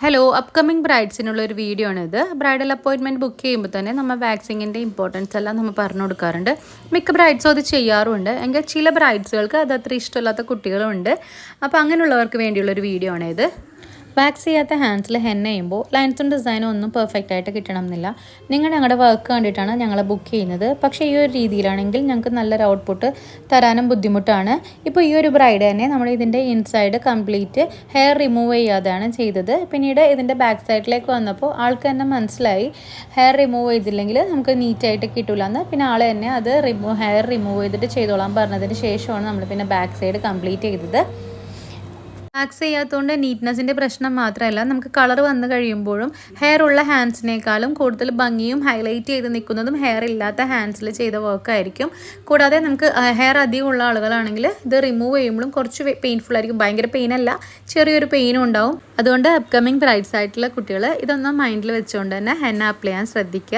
Hello upcoming ബ്രൈഡ്സിനുള്ള ഒരു video ആണിത്. Bridal appointment book ചെയ്യുമ്പോൾ തന്നെ നമ്മൾ വാക്സിങ്ങിൻ്റെ ഇമ്പോർട്ടൻസ് എല്ലാം നമ്മൾ പറഞ്ഞു കൊടുക്കാറുണ്ട്. മിക്ക ബ്രൈഡ്സും അത് ചെയ്യാറുമുണ്ട്. എങ്കിൽ ചില ബ്രൈഡ്സുകൾക്ക് അത് അത്ര ഇഷ്ടമില്ലാത്ത കുട്ടികളുമുണ്ട്. അപ്പോൾ അങ്ങനെയുള്ളവർക്ക് വേണ്ടിയുള്ളൊരു വീഡിയോ ആണിത്. വാക്സ് ചെയ്യാത്ത ഹാൻഡ്സിൽ ഹെന്ന ചെയ്യുമ്പോൾ ലൈൻസും ഡിസൈനും ഒന്നും പെർഫെക്റ്റ് ആയിട്ട് കിട്ടണം എന്നില്ല. നിങ്ങൾ ഞങ്ങളുടെ വർക്ക് കണ്ടിട്ടാണ് ഞങ്ങളെ ബുക്ക് ചെയ്യുന്നത്. പക്ഷേ ഈ ഒരു രീതിയിലാണെങ്കിൽ ഞങ്ങൾക്ക് നല്ലൊരു ഔട്ട്പുട്ട് തരാനും ബുദ്ധിമുട്ടാണ്. ഇപ്പോൾ ഈ ഒരു ബ്രൈഡ് തന്നെ നമ്മൾ ഇതിൻ്റെ ഇൻസൈഡ് കംപ്ലീറ്റ് ഹെയർ റിമൂവ് ചെയ്യാതെയാണ് ചെയ്തത്. പിന്നീട് ഇതിൻ്റെ ബാക്ക് സൈഡിലേക്ക് വന്നപ്പോൾ ആൾക്ക് തന്നെ മനസ്സിലായി ഹെയർ റിമൂവ് ചെയ്തില്ലെങ്കിൽ നമുക്ക് നീറ്റായിട്ട് കിട്ടില്ല എന്ന്. പിന്നെ ആൾ തന്നെ അത് ഹെയർ റിമൂവ് ചെയ്തിട്ട് ചെയ്തോളാൻ പറഞ്ഞതിന് ശേഷമാണ് നമ്മൾ പിന്നെ ബാക്ക് സൈഡ് കംപ്ലീറ്റ് ചെയ്തത്. വാക്സ് ചെയ്യാത്തതുകൊണ്ട് നീറ്റ്നെസ്സിൻ്റെ പ്രശ്നം മാത്രമല്ല, നമുക്ക് കളർ വന്നു കഴിയുമ്പോഴും ഹെയർ ഉള്ള ഹാൻഡ്സിനേക്കാളും കൂടുതൽ ഭംഗിയും ഹൈലൈറ്റ് ചെയ്ത് നിൽക്കുന്നതും ഹെയർ ഇല്ലാത്ത ഹാൻഡ്സിൽ ചെയ്ത വർക്കായിരിക്കും. കൂടാതെ നമുക്ക് ഹെയർ അധികമുള്ള ആളുകളാണെങ്കിൽ ഇത് റിമൂവ് ചെയ്യുമ്പോഴും കുറച്ച് പെയിൻഫുൾ ആയിരിക്കും. ഭയങ്കര പെയിനല്ല, ചെറിയൊരു പെയിനും ഉണ്ടാവും. അതുകൊണ്ട് അപ്കമിങ് ബ്രൈഡ്സ് ആയിട്ടുള്ള കുട്ടികൾ ഇതൊന്നും മൈൻഡിൽ വെച്ചുകൊണ്ട് തന്നെ ഹെന്ന അപ്ലൈ ചെയ്യാൻ ശ്രദ്ധിക്കുക.